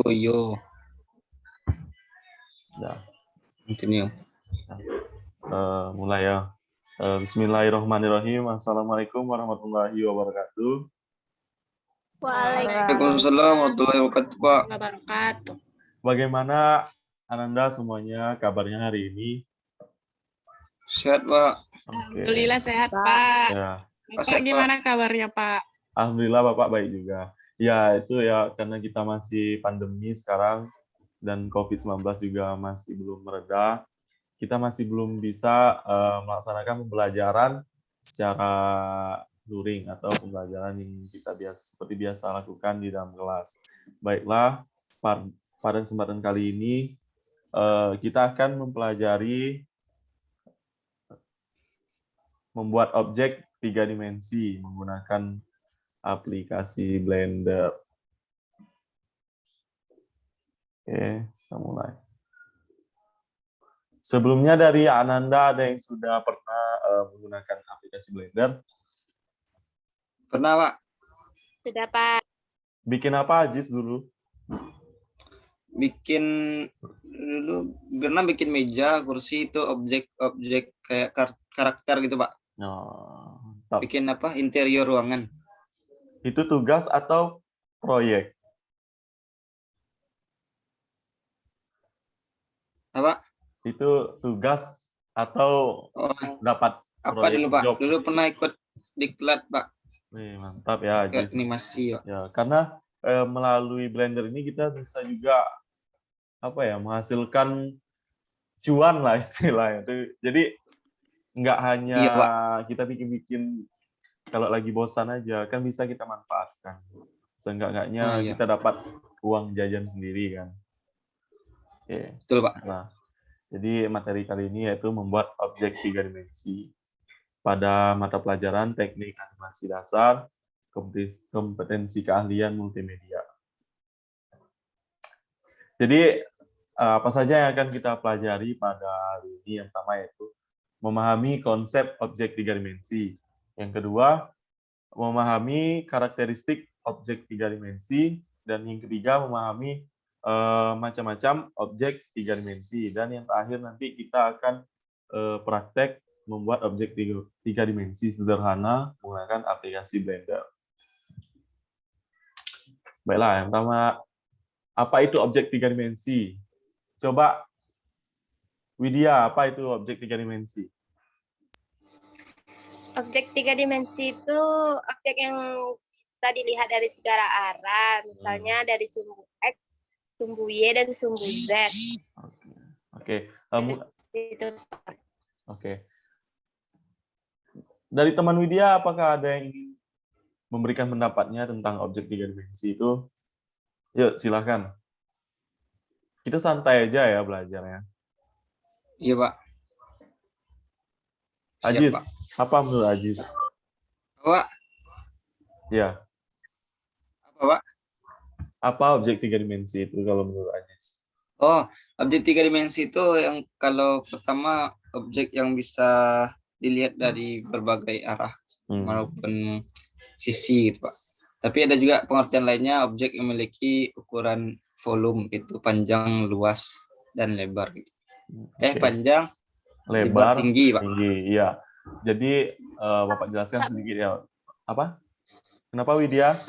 yo, Ya, continue. mulai ya. Bismillahirrahmanirrahim. Assalamualaikum warahmatullahi wabarakatuh. Waalaikumsalam warahmatullahi wabarakatuh, Pak. Wabarakatuh. Bagaimana Ananda semuanya kabarnya hari ini? Sehat, Pak. Oke. Alhamdulillah sehat, Pak. Ya, Bapak Sehat, Pak. gimana kabarnya, Pak? alhamdulillah Bapak baik juga. Ya, itu ya karena kita masih pandemi sekarang dan COVID-19 juga masih belum mereda. Kita masih belum bisa melaksanakan pembelajaran secara luring atau pembelajaran yang kita seperti biasa lakukan di dalam kelas. Baiklah, pada kesempatan kali ini kita akan mempelajari membuat objek 3 dimensi menggunakan aplikasi Blender. Oke, kita mulai. Sebelumnya dari Ananda ada yang sudah pernah menggunakan aplikasi Blender? Pernah, Pak? Sudah, Pak. Bikin apa Ajis dulu? Bikin dulu pernah bikin meja, kursi itu objek-objek kayak karakter gitu, Pak. Oh, Bikin apa? Interior ruangan. itu tugas atau proyek? Apa? Itu tugas atau Oh, dapat apa proyek dulu, Pak? job? Dulu pernah ikut diklat, Pak. Mantap ya, Ke Ajis. animasi, Pak. Ya, karena melalui Blender ini kita bisa juga menghasilkan cuan lah istilahnya. Jadi nggak hanya Iya, Pak. kita bikin-bikin kalau lagi bosan aja, kan bisa kita manfaatkan. Seenggak-enggaknya Nah, iya. kita dapat uang jajan sendiri kan. Oke. Betul, Pak. Nah, jadi materi kali ini yaitu membuat objek 3 dimensi pada mata pelajaran teknik animasi dasar, kompetensi keahlian multimedia. Jadi apa saja yang akan kita pelajari pada hari ini? Yang pertama yaitu memahami konsep objek 3 dimensi. Yang kedua, memahami karakteristik objek 3 dimensi. Dan yang ketiga, memahami macam-macam objek 3 dimensi. Dan yang terakhir nanti kita akan praktek membuat objek 3 dimensi sederhana menggunakan aplikasi Blender. Baiklah, yang pertama, apa itu objek 3 dimensi? Coba, Widya, apa itu objek 3 dimensi? Objek 3 dimensi itu objek yang bisa dilihat dari segala arah, misalnya dari sumbu X, sumbu Y, dan sumbu Z. Oke. Itu. Oke. Dari teman Widya, apakah ada yang ingin memberikan pendapatnya tentang objek 3 dimensi itu? Yuk, silakan. Kita santai aja ya belajarnya. Iya, Pak. Siap, Ajis, Pak. apa menurut Ajis? Pak. Ya. Apa, Pak? Apa objek 3 dimensi itu kalau menurut Ajis? Oh, objek 3 dimensi itu yang kalau pertama objek yang bisa dilihat dari berbagai arah maupun sisi gitu, Pak. Tapi ada juga pengertian lainnya, objek yang memiliki ukuran volume itu panjang, luas, dan lebar. Gitu. Panjang, lebar, tinggi, Pak. Tinggi, iya. Jadi Bapak jelaskan sedikit ya. Apa? Kenapa Widya?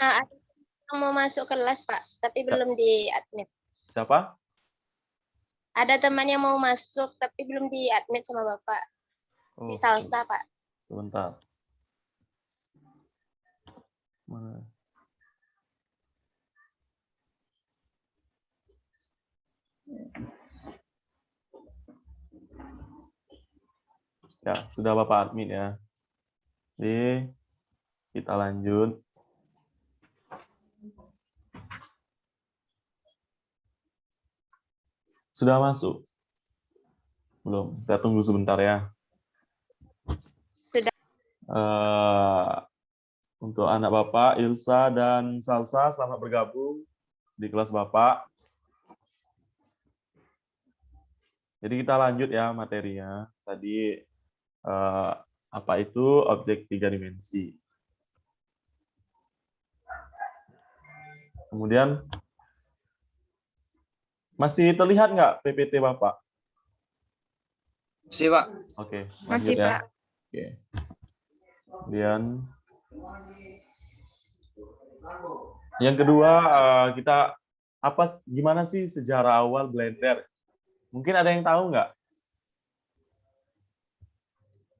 Mau masuk kelas, Pak, tapi belum di-admit. Siapa? Ada teman yang mau masuk, tapi belum di-admit sama Bapak. Si Salsa, Pak. Sebentar. Mana? Ya, sudah Bapak admin ya. Jadi, kita lanjut. Sudah masuk? Belum. Kita tunggu sebentar ya. Sudah. Untuk anak Bapak, Ilsa dan Salsa, selamat bergabung di kelas Bapak. Jadi kita lanjut ya materinya. Tadi apa itu objek 3 dimensi. Kemudian Masih terlihat nggak PPT Bapak? Si Pak. Oke, Masih, lanjut ya. Pak. Oke. Kemudian yang kedua, gimana sih sejarah awal Blender? Mungkin ada yang tahu nggak?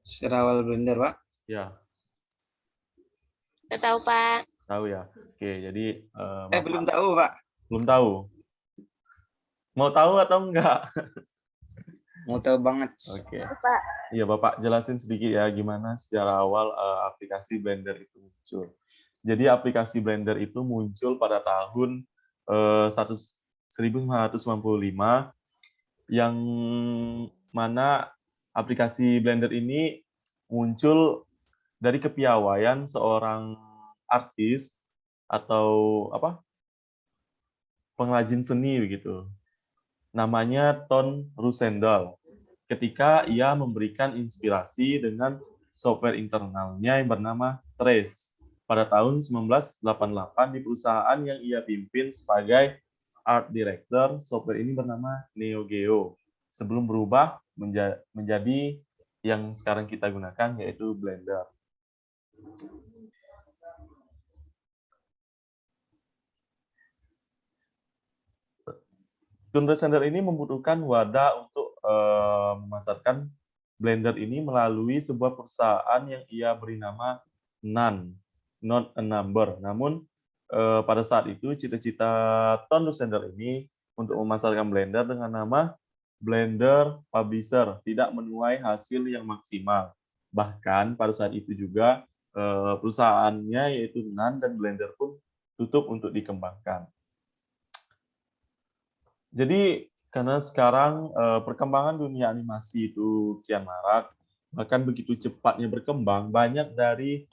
Serawal Blender, Pak. Ya, Nggak tahu, Pak. tahu ya. Oke, jadi Belum Bapak tahu, Pak. belum tahu. Mau tahu atau enggak? Mau tahu banget. Oke. Pak. Iya, Bapak jelasin sedikit ya gimana sejarah awal aplikasi Blender itu muncul. Jadi aplikasi Blender itu muncul pada tahun 1995, yang mana aplikasi Blender ini muncul dari kepiawaian seorang artis atau pengrajin seni begitu. Namanya Ton Roosendaal. Ketika ia memberikan inspirasi dengan software internalnya yang bernama Trace pada tahun 1988 di perusahaan yang ia pimpin sebagai art director. Software ini bernama Neo Geo sebelum berubah menjadi yang sekarang kita gunakan, yaitu Blender. Ton Roosendaal ini membutuhkan wadah untuk memasarkan Blender ini melalui sebuah perusahaan yang ia beri nama None, not a number. Namun pada saat itu cita-cita Ton Roosendaal ini untuk memasarkan Blender dengan nama Blender Publisher tidak menuai hasil yang maksimal. Bahkan pada saat itu juga perusahaannya yaitu None dan Blender pun tutup untuk dikembangkan. Jadi karena sekarang perkembangan dunia animasi itu kian marak, bahkan begitu cepatnya berkembang, banyak dari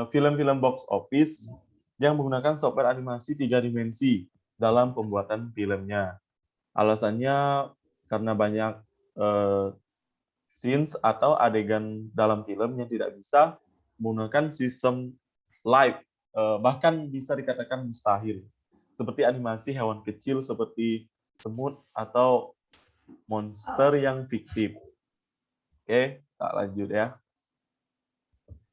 film-film box office yang menggunakan software animasi 3 dimensi dalam pembuatan filmnya. Alasannya karena banyak scenes atau adegan dalam film yang tidak bisa menggunakan sistem live, bahkan bisa dikatakan mustahil. Seperti animasi hewan kecil seperti semut atau monster yang fiktif. Oke, tak lanjut ya.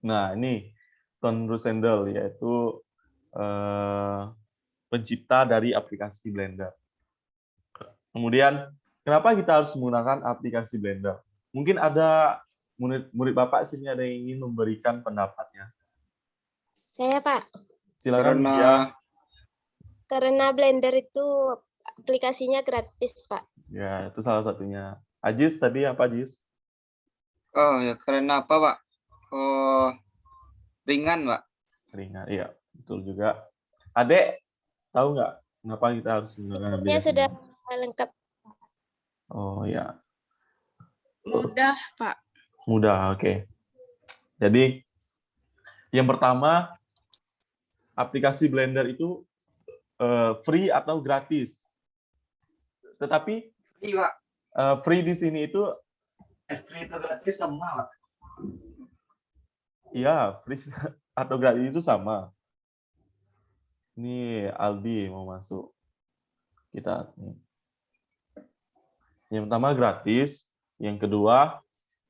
Nah, ini Ton Roosendaal, yaitu pencipta dari aplikasi Blender. Kemudian, kenapa kita harus menggunakan aplikasi Blender? Mungkin ada murid Bapak sini ada yang ingin memberikan pendapatnya. Saya, Pak. Silakan ya. Karena Blender itu aplikasinya gratis, Pak. Ya, itu salah satunya. Ajis tadi apa, Ajis? Oh, ya karena apa, Pak? Oh, ringan, Pak. Ringan, iya. Betul juga. Adek, tahu nggak kenapa kita harus menggunakan Ini aplikasi? sudah lengkap. Oh, ya. Mudah, Pak. Mudah, oke. Jadi, yang pertama, aplikasi Blender itu free atau gratis. Tetapi Free, Pak. Free di sini itu Free itu gratis sama, Pak. iya, free atau gratis itu sama. Ini Aldi mau masuk. Kita yang pertama gratis, yang kedua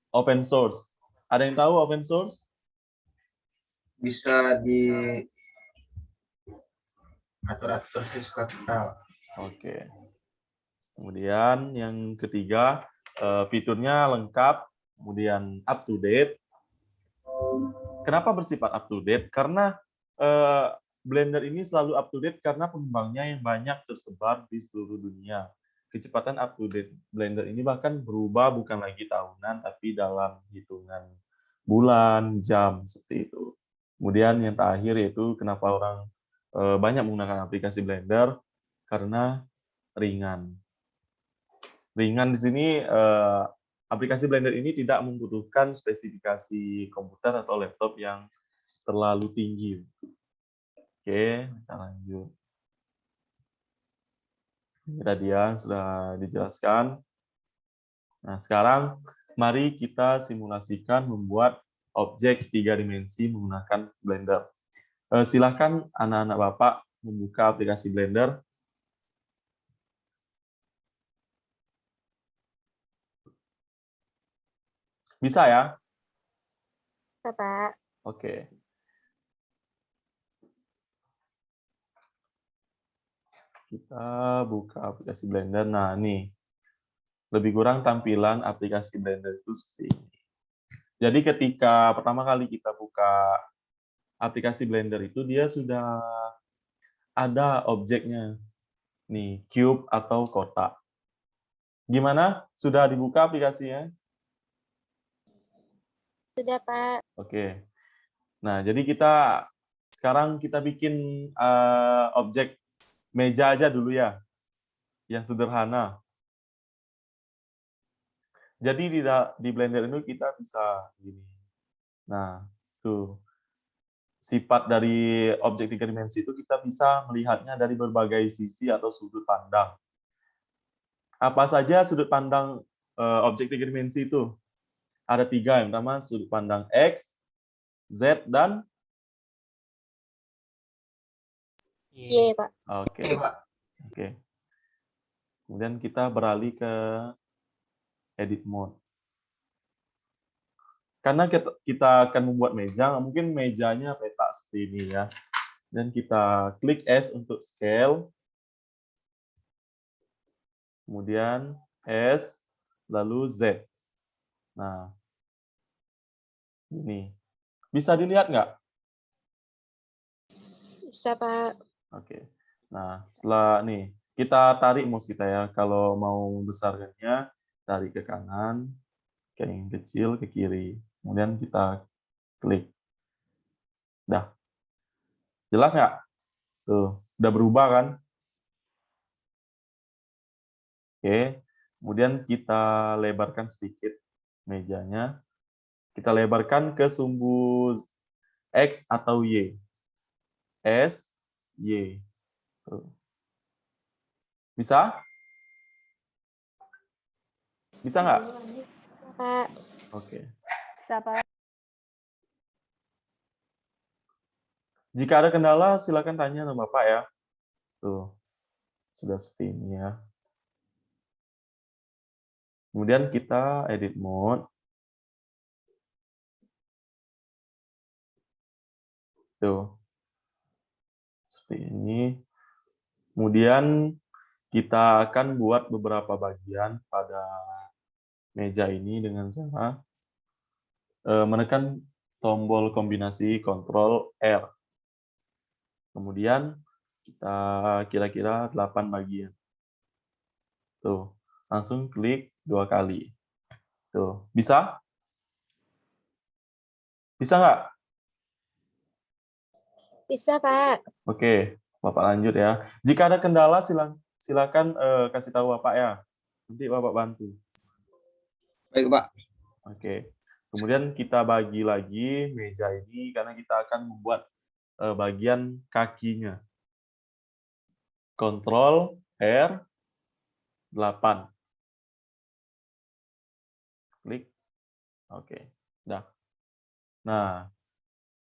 open source. Ada yang tahu open source? Bisa di atur-atur sih suka kita. Oke. Kemudian yang ketiga, fiturnya lengkap, kemudian up to date. Kenapa bersifat up to date? Karena Blender ini selalu up to date karena pengembangnya yang banyak tersebar di seluruh dunia. Kecepatan up to date Blender ini bahkan berubah bukan lagi tahunan, tapi dalam hitungan bulan, jam, seperti itu. Kemudian yang terakhir yaitu kenapa orang banyak menggunakan aplikasi Blender, karena ringan. Ringan di sini, aplikasi Blender ini tidak membutuhkan spesifikasi komputer atau laptop yang terlalu tinggi. Oke, kita lanjut. Ini tadi ya, sudah dijelaskan. Nah, sekarang mari kita simulasikan membuat objek 3 dimensi menggunakan Blender. Silakan anak-anak Bapak membuka aplikasi Blender. Bisa ya? Bisa, Pak. Oke. Kita buka aplikasi Blender. Nah, nih. Lebih kurang tampilan aplikasi Blender itu seperti ini. Jadi ketika pertama kali kita buka aplikasi Blender itu, dia sudah ada objeknya. Nih, cube atau kotak. Gimana? Sudah dibuka aplikasinya? Sudah, Pak. Oke. Nah, jadi sekarang kita bikin objek meja aja dulu ya, yang sederhana. Jadi di Blender itu kita bisa gini. Nah, tuh. Sifat dari objek 3 dimensi itu kita bisa melihatnya dari berbagai sisi atau sudut pandang. Apa saja sudut pandang objek 3 dimensi itu? Ada 3. Yang pertama sudut pandang X, Z, dan Iya, Pak. Oke. Oke, Pak. Oke. Kemudian kita beralih ke edit mode. Karena kita akan membuat meja, mungkin mejanya peta seperti ini ya. Dan kita klik S untuk scale. Kemudian S, lalu Z. Nah, ini. Bisa dilihat nggak? Bisa, Pak. Oke. Nah, setelah nih, kita tarik mouse kita ya. Kalau mau membesarkannya, tarik ke kanan, kayak yang kecil, ke kiri. Kemudian kita klik. Dah. Jelas nggak? Tuh, udah berubah kan? Oke. Kemudian kita lebarkan sedikit mejanya. Kita lebarkan ke sumbu X atau Y. S, Y. Tuh. Bisa? Bisa nggak? Pak. Oke. Bisa, Pak. Jika ada kendala, silakan tanya sama Bapak ya. Tuh, sudah seperti ini ya. Kemudian kita edit mode. Tuh, seperti ini. Kemudian kita akan buat beberapa bagian pada meja ini dengan cara menekan tombol kombinasi Ctrl R. Kemudian kita kira-kira 8 bagian. Tuh, langsung klik 2 kali. Tuh, bisa? Bisa nggak? Bisa, Pak. Oke, Bapak lanjut ya. Jika ada kendala, silakan kasih tahu Bapak ya. Nanti Bapak bantu. Baik, Pak. Oke. Kemudian kita bagi lagi meja ini karena kita akan membuat bagian kakinya. Ctrl R 8. Klik. Oke. Dah. Nah,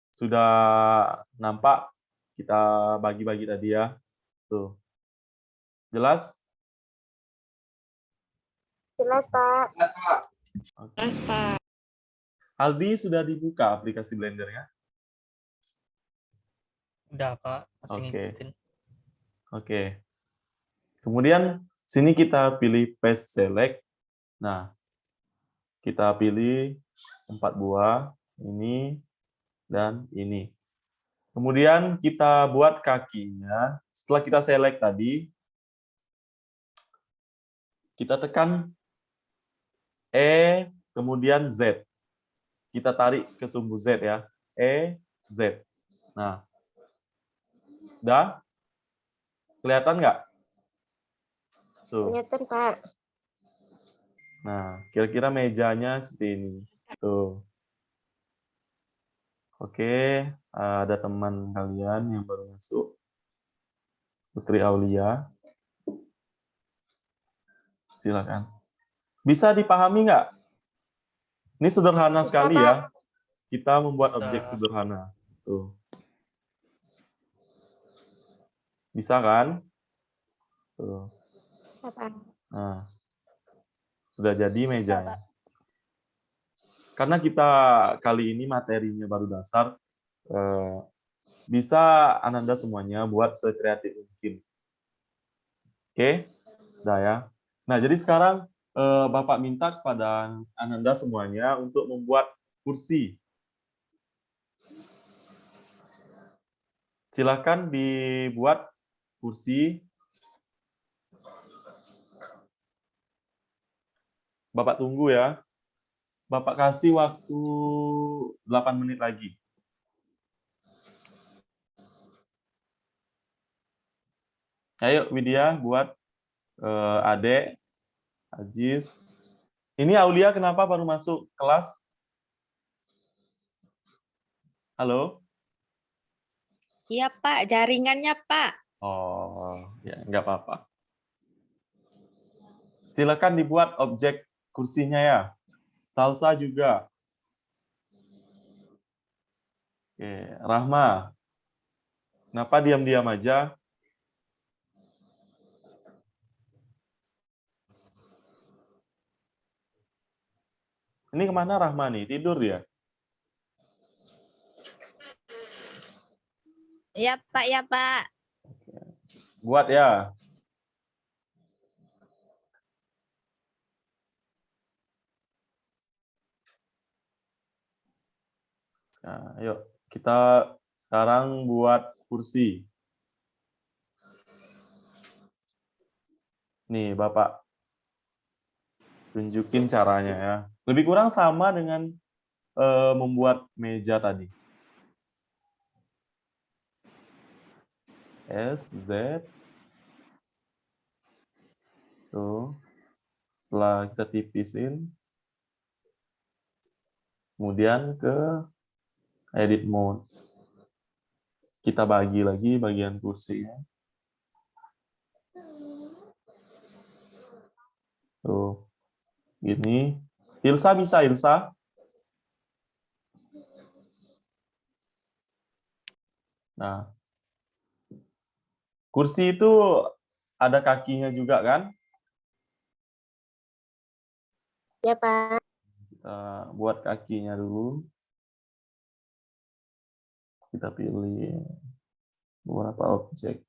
sudah nampak kita bagi-bagi tadi ya. Tuh. Jelas? Jelas, Pak. Jelas, Pak. Oke. Jelas, Pak. Aldi sudah dibuka aplikasi Blender-nya? Udah, Pak. Masih Oke. ngikutin. Oke. Kemudian sini kita pilih Paste Select. Nah, kita pilih 4 buah, ini dan ini. Kemudian kita buat kakinya. Setelah kita select tadi, kita tekan E, kemudian Z. Kita tarik ke sumbu Z ya. E, Z. Nah, udah? Kelihatan nggak? Tuh. Kelihatan, Pak. Nah, kira-kira mejanya seperti ini. Tuh. Oke, ada teman kalian yang baru masuk. Putri Aulia. Silakan. Bisa dipahami nggak? Ini sederhana Bisa, sekali Pak. ya. Kita membuat Bisa. objek sederhana. Tuh. Bisa kan? Tuh. Bisa, Pak. Nah, sudah jadi mejanya. karena kita kali ini materinya baru dasar, bisa Ananda semuanya buat sekreatif mungkin. Oke, udah ya. Nah, jadi sekarang Bapak minta kepada Ananda semuanya untuk membuat kursi. Silakan dibuat kursi. Bapak tunggu ya. Bapak kasih waktu 8 menit lagi. Ayo Widya buat Adek, Ajis. Ini Aulia kenapa baru masuk kelas? Halo? Iya Pak, jaringannya Pak. Oh, ya nggak apa-apa. Silakan dibuat objek kursinya ya. Salsa juga. Oke, Rahma. Kenapa diam-diam aja? Ini kemana Rahma nih? Tidur ya? Iya Pak, ya Pak. Buat ya. Nah, yuk kita sekarang buat kursi. Nih, Bapak tunjukin caranya ya. Lebih kurang sama dengan membuat meja tadi. S, Z. Tuh. Setelah kita tipisin, kemudian ke edit mode. Kita bagi lagi bagian kursinya. Tuh. Gini. Ilsa bisa, Ilsa? Nah. Kursi itu ada kakinya juga kan? Ya, Pak. Kita buat kakinya dulu. Kita pilih beberapa objek.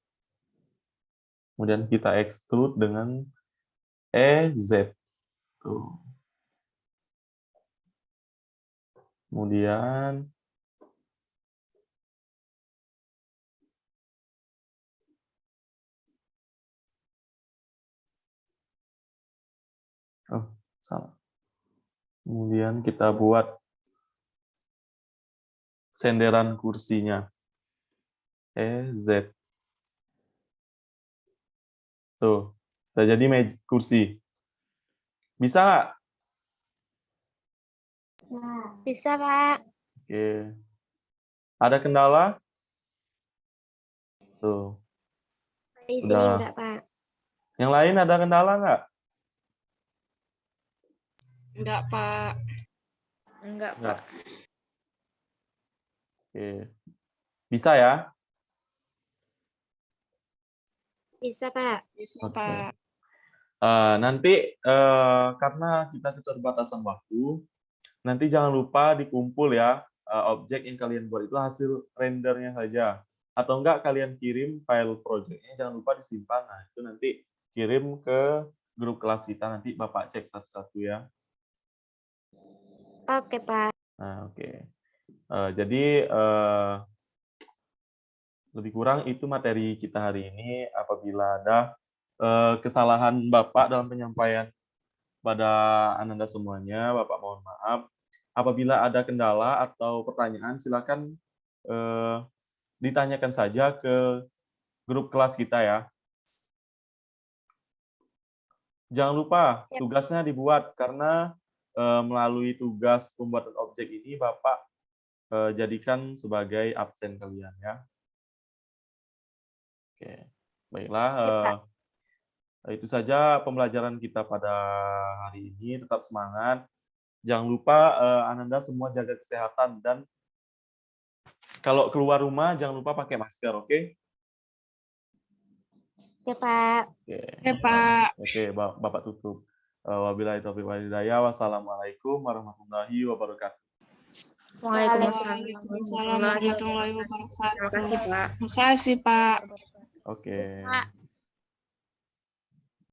Kemudian kita extrude dengan EZ. Tuh. Kemudian salah. Kemudian kita buat senderan kursinya. EZ. Tuh. Sudah jadi kursi. Bisa nggak? Bisa, Pak. Oke. Ada kendala? Tuh. Di sini Udah. enggak, Pak. Yang lain ada kendala nggak? Enggak, Pak. Enggak Nggak. Pak. Oke. Bisa ya? Bisa, Pak. Bisa, Oke. Pak. Nanti karena kita keterbatasan waktu, nanti jangan lupa dikumpul ya objek yang kalian buat itu hasil rendernya saja. Atau enggak kalian kirim file projectnya, jangan lupa disimpan. Nah, itu nanti kirim ke grup kelas kita, nanti Bapak cek satu-satu ya. Oke, Pak. Nah, oke. Jadi lebih kurang itu materi kita hari ini. Apabila ada kesalahan Bapak dalam penyampaian pada Ananda semuanya, Bapak mohon maaf. Apabila ada kendala atau pertanyaan, silakan ditanyakan saja ke grup kelas kita ya. Jangan lupa tugasnya dibuat, karena melalui tugas pembuatan objek ini Bapak jadikan sebagai absen kalian ya. Oke, baiklah. Itu saja pembelajaran kita pada hari ini. Tetap semangat. Jangan lupa Ananda semua jaga kesehatan, dan kalau keluar rumah jangan lupa pakai masker, oke? Oke, Pak. Oke. Oke, Pak. Oke, Bapak tutup. Wabillahi taufiq wal hidayah. Wassalamualaikum warahmatullahi wabarakatuh. Waalaikumsalam warahmatullahi wabarakatuh. Terima kasih, Pak. Makasih, Pak. Oke. Pak.